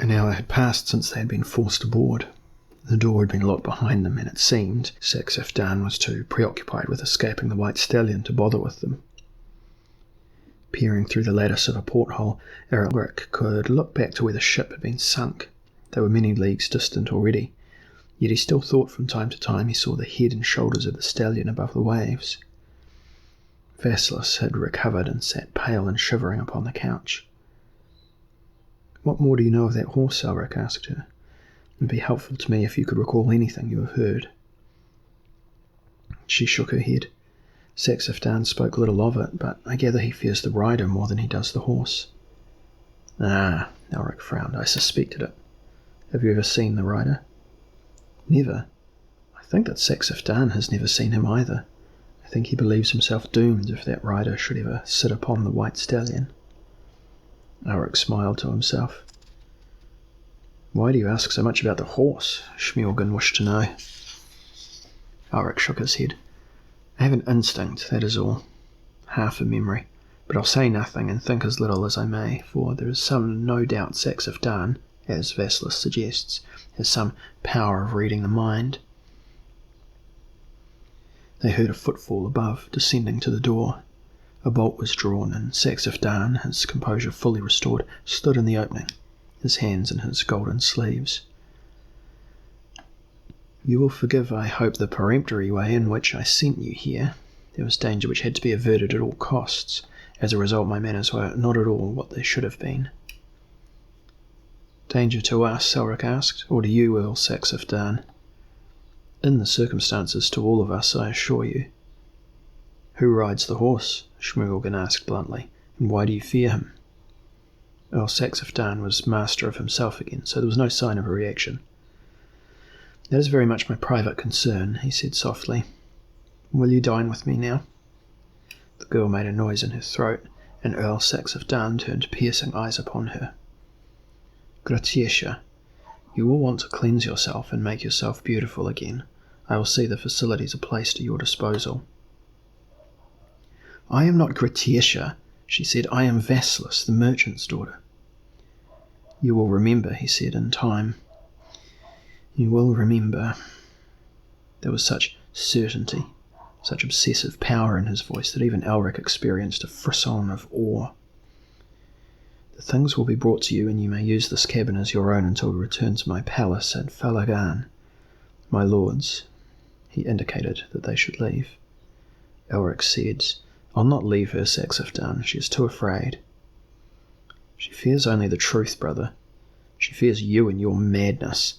An hour had passed since they had been forced aboard. The door had been locked behind them, and it seemed Sexif Dan was too preoccupied with escaping the white stallion to bother with them. Peering through the lattice of a porthole, Elric could look back to where the ship had been sunk. They were many leagues distant already, yet he still thought from time to time he saw the head and shoulders of the stallion above the waves. Vasilis had recovered and sat pale and shivering upon the couch. "What more do you know of that horse?" Elric asked her. "It would be helpful to me if you could recall anything you have heard." She shook her head. Sexif Dan spoke little of it, but I gather he fears the rider more than he does the horse. "Ah," Elric frowned. "I suspected it. Have you ever seen the rider?" "Never. I think that Sexif Dan has never seen him either. I think he believes himself doomed if that rider should ever sit upon the white stallion." Elric smiled to himself. "Why do you ask so much about the horse?" Schmilgen wished to know. Elric shook his head. "I have an instinct, that is all. Half a memory. But I'll say nothing and think as little as I may, for there is no doubt Sexif Dan, as Vasilis suggests, has some power of reading the mind." They heard a footfall above, descending to the door. A bolt was drawn, and Sexif Dan, his composure fully restored, stood in the opening, his hands in his golden sleeves. "You will forgive, I hope, the peremptory way in which I sent you here. There was danger which had to be averted at all costs. As a result, my manners were not at all what they should have been." "Danger to us?" Elric asked, "or to you, Earl Sexif Dan?" "In the circumstances, to all of us, I assure you." "Who rides the horse?" Schmilgen asked bluntly, "and why do you fear him?" Earl Sexif Dan was master of himself again, so there was no sign of a reaction. "That is very much my private concern," he said softly. "Will you dine with me now?" The girl made a noise in her throat, and Earl Sexif Dan turned piercing eyes upon her. "Gratiesha, you will want to cleanse yourself and make yourself beautiful again. I will see the facilities are placed at your disposal." "I am not Gratiesha," she said. "I am Vasilis, the merchant's daughter." "You will remember," he said, "in time. You will remember." There was such certainty, such obsessive power in his voice that even Elric experienced a frisson of awe. "The things will be brought to you, and you may use this cabin as your own until we return to my palace at Falagan. My lords," he indicated that they should leave. Elric said, "I'll not leave her, Sexif Dan. She is too afraid." "She fears only the truth, brother. She fears you and your madness."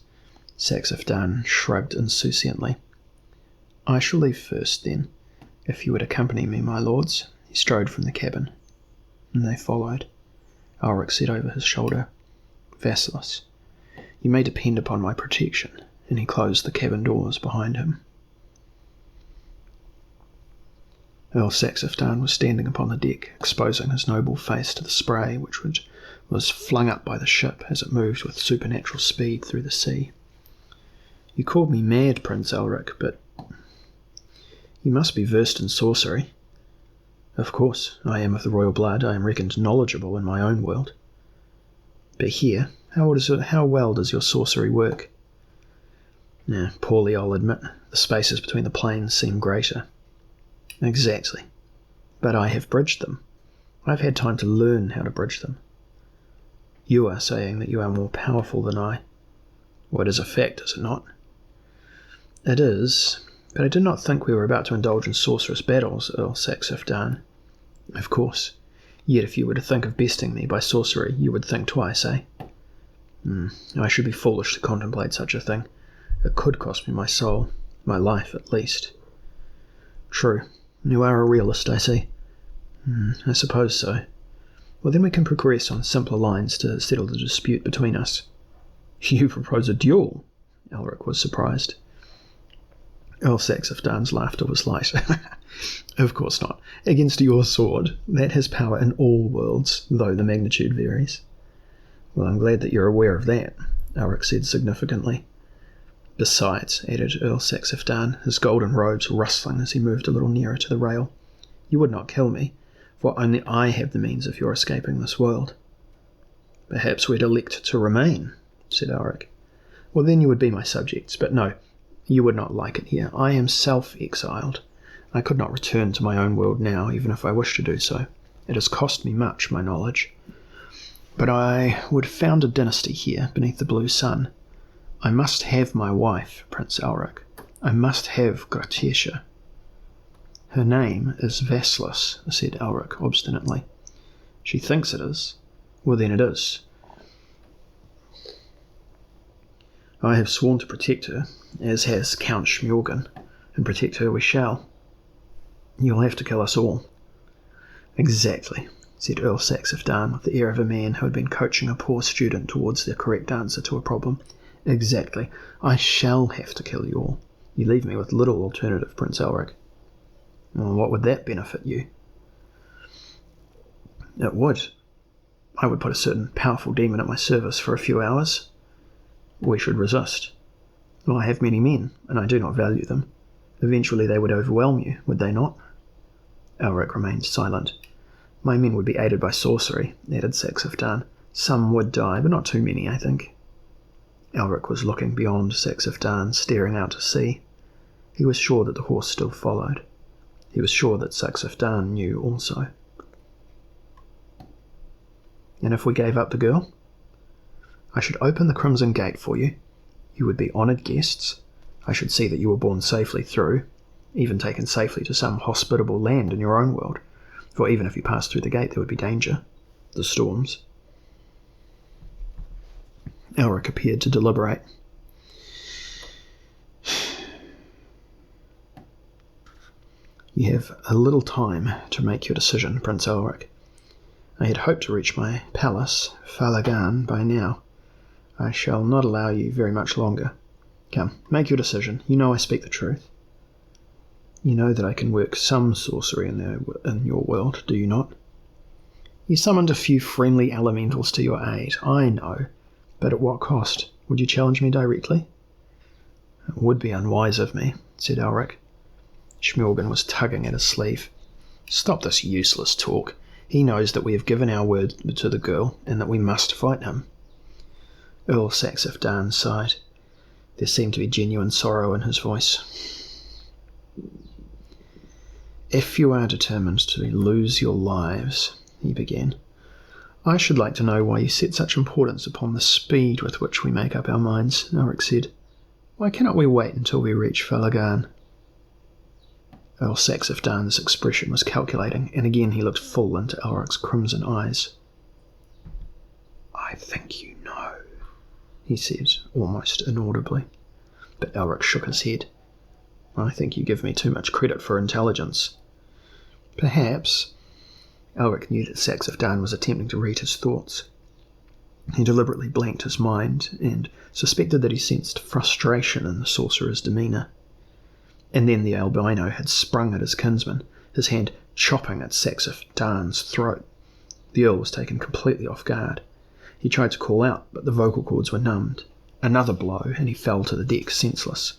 Sexif Dan shrugged insouciantly. "I shall leave first, then, if you would accompany me, my lords." He strode from the cabin, and they followed. Elric said over his shoulder, "Vasilis, you may depend upon my protection," and he closed the cabin doors behind him. Earl Sexif Dan was standing upon the deck, exposing his noble face to the spray which was flung up by the ship as it moved with supernatural speed through the sea. "You called me mad, Prince Elric, but you must be versed in sorcery." "Of course, I am of the royal blood. I am reckoned knowledgeable in my own world." "But here, how well does your sorcery work?" "Poorly, I'll admit. The spaces between the planes seem greater." "Exactly. But I have bridged them. I've had time to learn how to bridge them." "You are saying that you are more powerful than I." "Well, it is a fact, is it not?" "It is, but I did not think we were about to indulge in sorcerous battles, Earl Sexif Dan." "Of course. Yet if you were to think of besting me by sorcery, you would think twice, eh?" "I should be foolish to contemplate such a thing. It could cost me my soul, my life at least." "True. You are a realist, I see." "I suppose so." "Well, then we can progress on simpler lines to settle the dispute between us." "You propose a duel?" Elric was surprised. Earl Sexif Dan's laughter was light. "Of course not. Against your sword. That has power in all worlds, though the magnitude varies." "Well, I'm glad that you're aware of that," Elric said significantly. "Besides," added Earl Sexif Dan, his golden robes rustling as he moved a little nearer to the rail, "you would not kill me, for only I have the means of your escaping this world." Perhaps we'd elect to remain, said Elric. Well, then you would be my subjects, but no, you would not like it here. I am self-exiled. I could not return to my own world now, even if I wished to do so. It has cost me much, my knowledge. But I would found a dynasty here, beneath the blue sun. I must have my wife, Prince Elric. I must have Gratisha. Her name is Vassilis, said Elric obstinately. She thinks it is. Well, then it is. I have sworn to protect her, as has Count Smorgon, and protect her we shall. You'll have to kill us all. Exactly, said Earl Saxifdan with the air of a man who had been coaching a poor student towards the correct answer to a problem. Exactly. I shall have to kill you all. You leave me with little alternative, Prince Elric. Well, what would that benefit you? It would. I would put a certain powerful demon at my service for a few hours. We should resist. Well, I have many men, and I do not value them. Eventually they would overwhelm you, would they not? Elric remained silent. My men would be aided by sorcery, added Saxifdan. Some would die, but not too many, I think. Elric was looking beyond Saxifdan, staring out to sea. He was sure that the horse still followed. He was sure that Saxifdan knew also. And if we gave up the girl? I should open the Crimson Gate for you. You would be honoured guests. I should see that you were borne safely through, even taken safely to some hospitable land in your own world, for even if you passed through the gate there would be danger. The storms. Elric appeared to deliberate. You have a little time to make your decision, Prince Elric. I had hoped to reach my palace, Falagan, by now. I shall not allow you very much longer. Come, make your decision. You know I speak the truth. You know that I can work some sorcery in your world, do you not? You summoned a few friendly elementals to your aid, I know. But at what cost? Would you challenge me directly? It would be unwise of me, said Elric. Smorgon was tugging at his sleeve. Stop this useless talk. He knows that we have given our word to the girl, and that we must fight him. Earl Saxifdan sighed. There seemed to be genuine sorrow in his voice. If you are determined to lose your lives, he began, I should like to know why you set such importance upon the speed with which we make up our minds, Elric said. Why cannot we wait until we reach Falagan? Earl Saxifdan's expression was calculating, and again he looked full into Elric's crimson eyes. I think you know, he said, almost inaudibly. But Elric shook his head. I think you give me too much credit for intelligence. Perhaps. Elric knew that Saxifdan was attempting to read his thoughts. He deliberately blanked his mind, and suspected that he sensed frustration in the sorcerer's demeanour. And then the albino had sprung at his kinsman, his hand chopping at Saxifdan's throat. The Earl was taken completely off guard. He tried to call out, but the vocal cords were numbed. Another blow, and he fell to the deck senseless.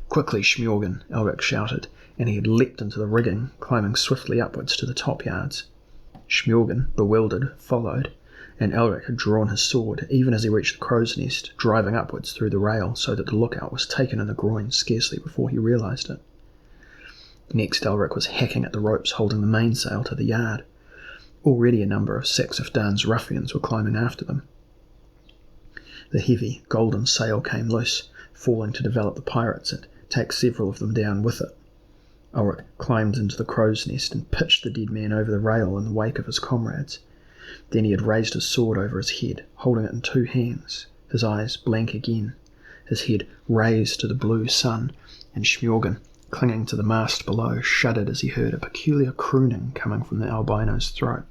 Quickly, Smorgon, Elric shouted, and he had leapt into the rigging, climbing swiftly upwards to the top yards. Smorgon, bewildered, followed, and Elric had drawn his sword, even as he reached the crow's nest, driving upwards through the rail so that the lookout was taken in the groin scarcely before he realised it. Next, Elric was hacking at the ropes holding the mainsail to the yard. Already a number of Saxifdan's ruffians were climbing after them. The heavy, golden sail came loose, falling to develop the pirates and take several of them down with it. Elric climbed into the crow's nest and pitched the dead man over the rail in the wake of his comrades. Then he had raised his sword over his head, holding it in two hands, his eyes blank again, his head raised to the blue sun, and Smorgon, clinging to the mast below, shuddered as he heard a peculiar crooning coming from the albino's throat.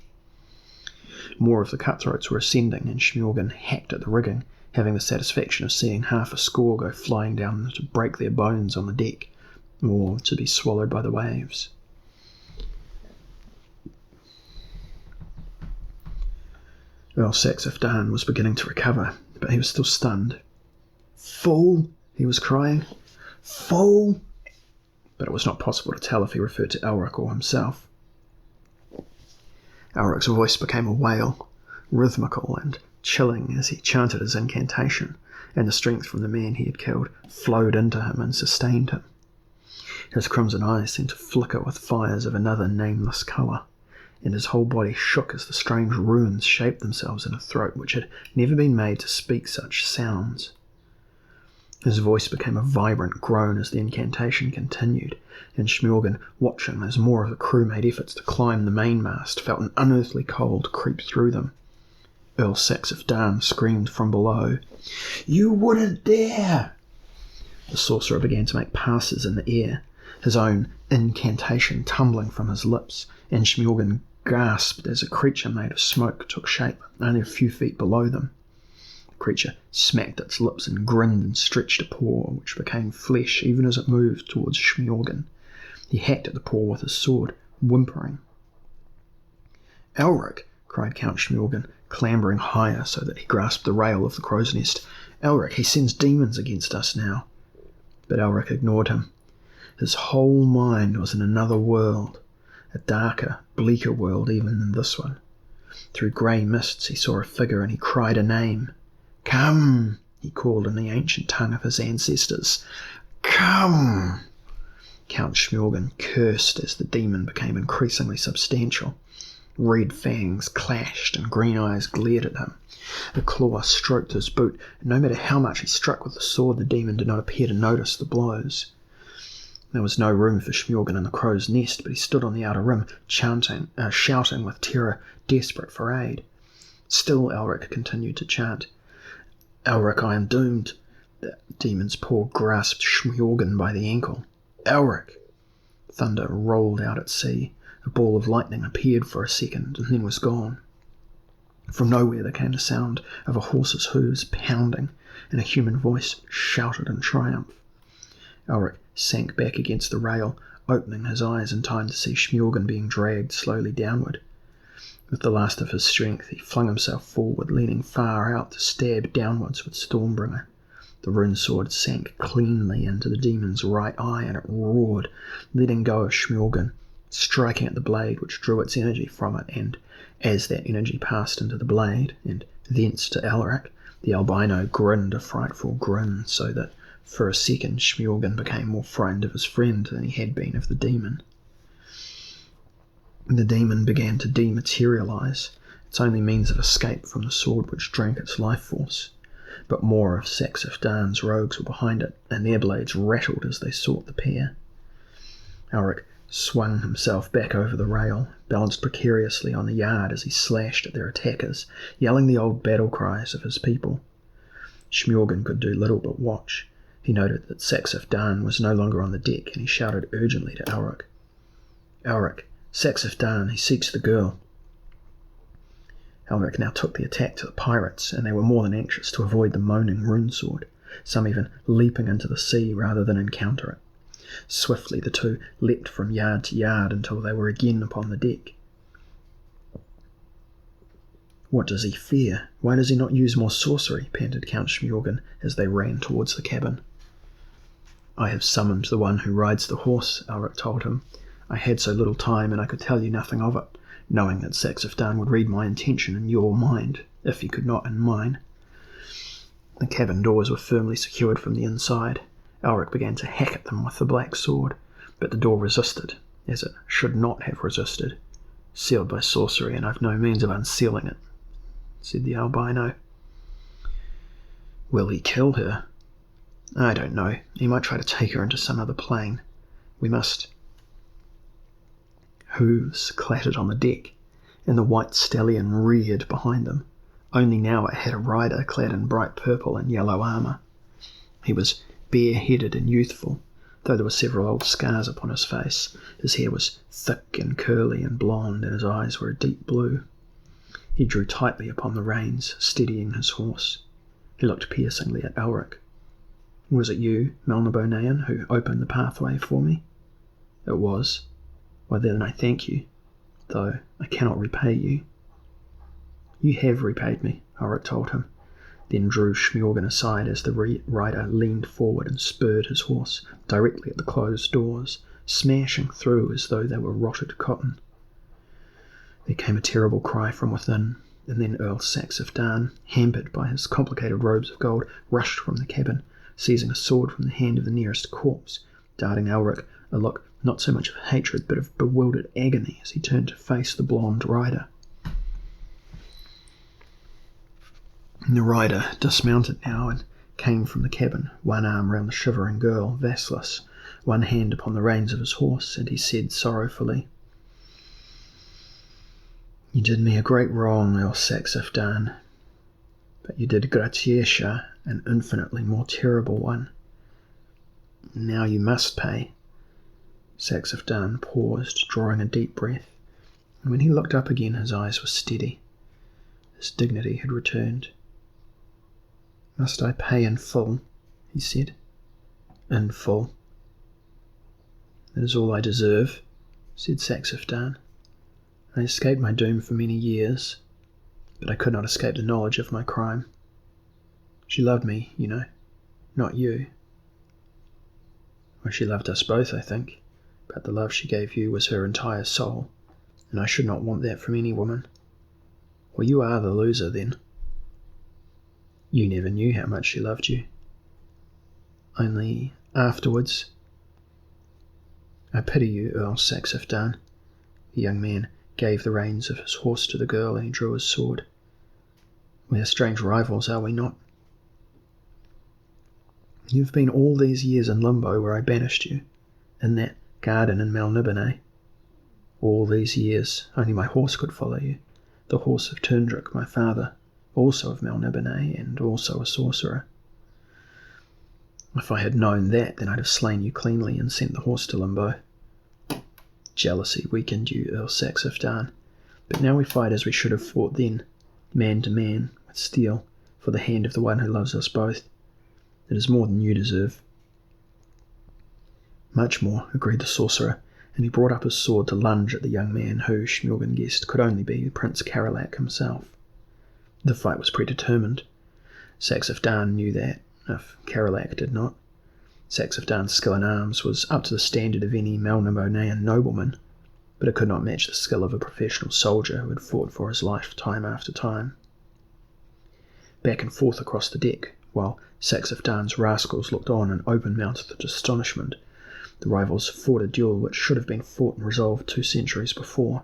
More of the cutthroats were ascending, and Smorgon hacked at the rigging, having the satisfaction of seeing half a score go flying down to break their bones on the deck, or to be swallowed by the waves. Earl Saxifdan was beginning to recover, but he was still stunned. "Fool!" he was crying. "Fool!" But it was not possible to tell if he referred to Elric or himself. Elric's voice became a wail. rhythmical and chilling as he chanted his incantation, and the strength from the man he had killed flowed into him and sustained him. His crimson eyes seemed to flicker with fires of another nameless colour, and his whole body shook as the strange runes shaped themselves in a throat which had never been made to speak such sounds. His voice became a vibrant groan as the incantation continued, and Smjorgen, watching as more of the crew made efforts to climb the mainmast, felt an unearthly cold creep through them. Earl Saxif Dan screamed from below, "You wouldn't dare!" The sorcerer began to make passes in the air, his own incantation tumbling from his lips, and Smjorgen gasped as a creature made of smoke took shape only a few feet below them. The creature smacked its lips and grinned and stretched a paw, which became flesh even as it moved towards Smjorgen. He hacked at the paw with his sword, whimpering. "Elric!" cried Count Smjorgen, clambering higher so that he grasped the rail of the crow's nest. "Elric, he sends demons against us now." But Elric ignored him. His whole mind was in another world, a darker, bleaker world even than this one. Through grey mists he saw a figure and he cried a name. "Come!" he called in the ancient tongue of his ancestors. "Come!" Count Smjorgen cursed as the demon became increasingly substantial. Red fangs clashed and green eyes glared at him. A claw stroked his boot, and no matter how much he struck with the sword, the demon did not appear to notice the blows. There was no room for Smjorgen in the crow's nest, but he stood on the outer rim, shouting with terror, desperate for aid. Still Elric continued to chant. "Elric, I am doomed." The demon's paw grasped Smjorgen by the ankle. "Elric!" Thunder rolled out at sea. A ball of lightning appeared for a second and then was gone. From nowhere there came the sound of a horse's hooves pounding, and a human voice shouted in triumph. Elric sank back against the rail, opening his eyes in time to see Smjorgen being dragged slowly downward. With the last of his strength, he flung himself forward, leaning far out to stab downwards with Stormbringer. The rune sword sank cleanly into the demon's right eye, and it roared, letting go of Smjorgen, striking at the blade which drew its energy from it, and as that energy passed into the blade, and thence to Elric, the albino grinned a frightful grin, so that for a second Smjorgen became more frightened of his friend than he had been of the demon. The demon began to dematerialise, its only means of escape from the sword which drank its life force. But more of Saxif Dan's rogues were behind it, and their blades rattled as they sought the pair. Elric swung himself back over the rail, balanced precariously on the yard as he slashed at their attackers, yelling the old battle cries of his people. Smjorgen could do little but watch. He noted that Saxif Dan was no longer on the deck, and he shouted urgently to Elric. "Elric, Saxif Dan, he seeks the girl." Elric now took the attack to the pirates, and they were more than anxious to avoid the moaning rune sword, some even leaping into the sea rather than encounter it. Swiftly the two leapt from yard to yard until they were again upon the deck. "What does he fear? Why does he not use more sorcery?" panted Count Smjorgen as they ran towards the cabin. "I have summoned the one who rides the horse," Elric told him. "I had so little time, and I could tell you nothing of it, knowing that Saxif Dan would read my intention in your mind, if he could not in mine." The cabin doors were firmly secured from the inside. Elric began to hack at them with the black sword, but the door resisted, as it should not have resisted. "Sealed by sorcery, and I've no means of unsealing it," said the albino. "Will he kill her?" "I don't know. He might try to take her into some other plane. We must—" Hooves clattered on the deck, and the white stallion reared behind them. Only now it had a rider clad in bright purple and yellow armour. He was bare-headed and youthful, though there were several old scars upon his face. His hair was thick and curly and blonde, and his eyes were a deep blue. He drew tightly upon the reins, steadying his horse. He looked piercingly at Elric. "Was it you, Melniboné, who opened the pathway for me?" "It was." "Why then I thank you, though I cannot repay you." "You have repaid me," Elric told him, then drew Smjorgen aside as the rider leaned forward and spurred his horse directly at the closed doors, smashing through as though they were rotted cotton. There came a terrible cry from within. and then Earl Saxifdan, hampered by his complicated robes of gold, rushed from the cabin, seizing a sword from the hand of the nearest corpse, darting Elric a look not so much of hatred but of bewildered agony as he turned to face the blonde rider. The rider dismounted now and came from the cabin, one arm round the shivering girl, Vassilis, one hand upon the reins of his horse, and he said sorrowfully, "You did me a great wrong, Earl Saxifdan, but you did Gratiesha an infinitely more terrible one. Now you must pay." Saxifdan paused, drawing a deep breath, and when he looked up again his eyes were steady. His dignity had returned. "Must I pay in full?" he said. "In full." "That is all I deserve," said Saxifdan. "I escaped my doom for many years, but I could not escape the knowledge of my crime. She loved me, you know, not you. Well, she loved us both, I think, but the love she gave you was her entire soul, and I should not want that from any woman. Well, you are the loser, then. You never knew how much she loved you. Only afterwards. I pity you, Earl Saxifdan." The young man gave the reins of his horse to the girl, and he drew his sword. "We are strange rivals, are we not? You've been all these years in limbo where I banished you, in that garden in Melniboné. All these years, only my horse could follow you, the horse of Turndrick, my father, also of Melniboné, and also a sorcerer. If I had known that, then I'd have slain you cleanly and sent the horse to limbo. Jealousy weakened you, Earl Saxifdan, but now we fight as we should have fought then, man to man, with steel, for the hand of the one who loves us both. It is more than you deserve." "Much more," agreed the sorcerer, and he brought up his sword to lunge at the young man who, Schmilgen guessed, could only be Prince Karelak himself. The fight was predetermined. Saxifdan knew that, if Karelak did not. Saxifdan's skill in arms was up to the standard of any Melnibonéan nobleman, but it could not match the skill of a professional soldier who had fought for his life time after time. Back and forth across the deck, while Saxifdan's rascals looked on in open-mouthed astonishment, the rivals fought a duel which should have been fought and resolved 2 centuries before,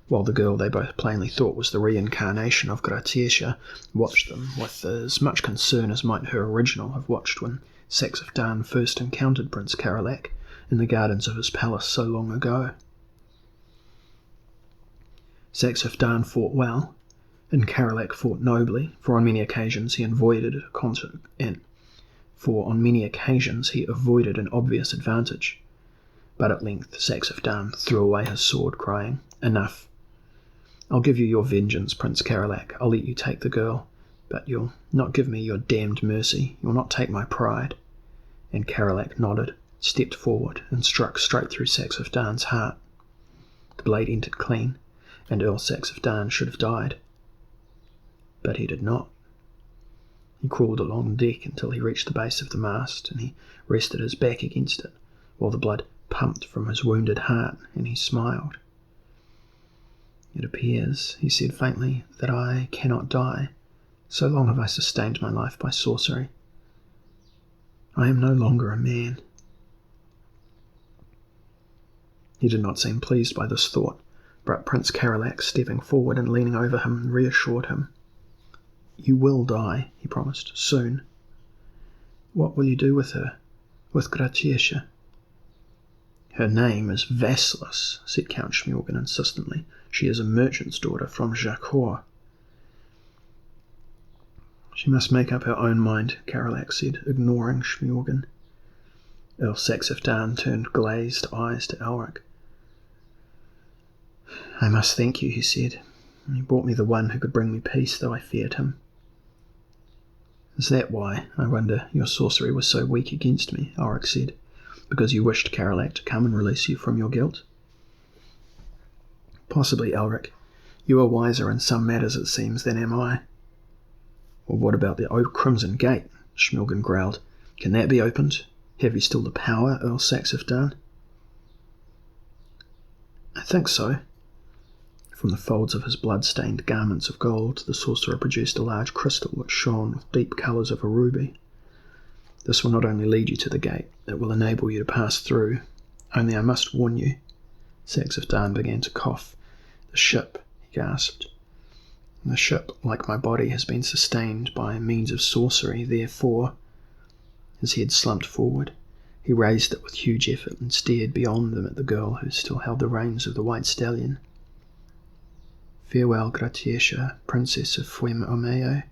while the girl they both plainly thought was the reincarnation of Gratiesha watched them with as much concern as might her original have watched when Saxifdan first encountered Prince Karelak in the gardens of his palace so long ago. Saxifdan fought well, and Karelak fought nobly, for on many occasions he avoided an obvious advantage. But at length Saxifdan threw away his sword, crying, "Enough! I'll give you your vengeance, Prince Karelak. I'll let you take the girl, but you'll not give me your damned mercy. You'll not take my pride." And Karelak nodded, stepped forward, and struck straight through Saxifdan's heart. The blade entered clean, and Earl Saxifdan should have died. But he did not. He crawled along deck until he reached the base of the mast, and he rested his back against it, while the blood pumped from his wounded heart, and he smiled. "It appears," he said faintly, "that I cannot die. So long have I sustained my life by sorcery. I am no longer a man." He did not seem pleased by this thought, but Prince Karelak, stepping forward and leaning over him, reassured him. "You will die," he promised, "soon. What will you do with her, with Gratiesha?" "Her name is Vassilis," said Count Schmilgen insistently. "She is a merchant's daughter from Jacor." "She must make up her own mind," Karelak said, ignoring Schmilgen. Earl Saxifdan turned glazed eyes to Elric. "I must thank you," he said. "You brought me the one who could bring me peace, though I feared him." "Is that why, I wonder, your sorcery was so weak against me?" Elric said. "Because you wished Karelak to come and release you from your guilt?" "Possibly, Elric. You are wiser in some matters, it seems, than am I." "Well, what about the Crimson Gate?" Schmilgen growled. "Can that be opened? Have you still the power, Earl Saxifdan?" "I think so. From the folds of his blood-stained garments of gold, the sorcerer produced a large crystal which shone with deep colours of a ruby. This will not only lead you to the gate, it will enable you to pass through. Only I must warn you. Saxifdan began to cough. The ship, he gasped. The ship, like my body, has been sustained by means of sorcery, therefore... His head slumped forward. He raised it with huge effort and stared beyond them at the girl who still held the reins of the white stallion. Farewell, Gratiesha, Princess of Fuem Omeo.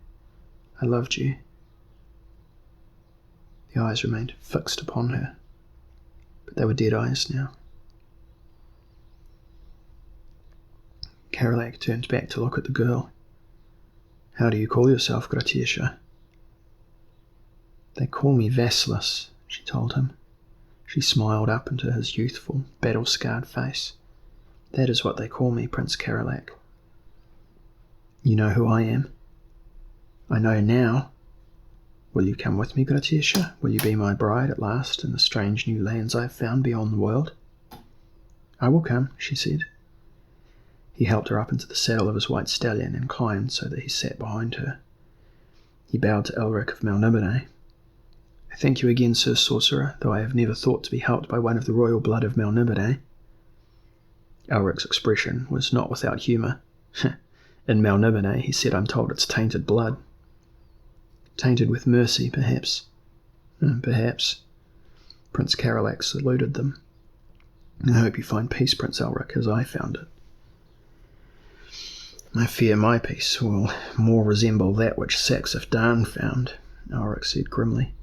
I loved you. The eyes remained fixed upon her, but they were dead eyes now. Karolak turned back to look at the girl. How do you call yourself, Gratiesha? They call me Vasilis, she told him. She smiled up into his youthful, battle-scarred face. That is what they call me, Prince Karolak. You know who I am? I know now. Will you come with me, Gratiesha? Will you be my bride at last in the strange new lands I have found beyond the world? I will come, she said. He helped her up into the saddle of his white stallion and climbed so that he sat behind her. He bowed to Elric of Melniboné. I thank you again, Sir Sorcerer, though I have never thought to be helped by one of the royal blood of Melniboné. Elric's expression was not without humour. In Melniboné, he said, I'm told it's tainted blood. Tainted with mercy, perhaps. Perhaps. Prince Karolak saluted them. I hope you find peace, Prince Elric, as I found it. I fear my peace will more resemble that which Saxifdan found, Elric said grimly.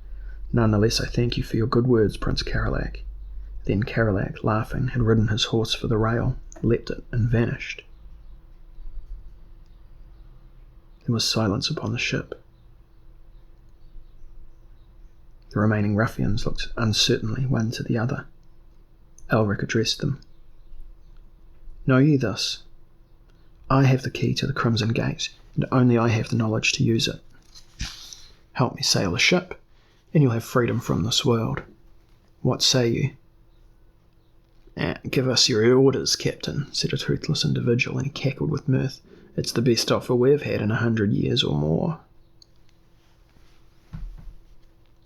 Nonetheless, I thank you for your good words, Prince Karolak. Then Karolak, laughing, had ridden his horse for the rail, leapt it, and vanished. There was silence upon the ship. The remaining ruffians looked uncertainly one to the other. Elric addressed them. Know ye this? I have the key to the Crimson Gate, and only I have the knowledge to use it. Help me sail a ship, and you'll have freedom from this world. What say you? Give us your orders, Captain, said a toothless individual, and he cackled with mirth. It's the best offer we've had in 100 years or more.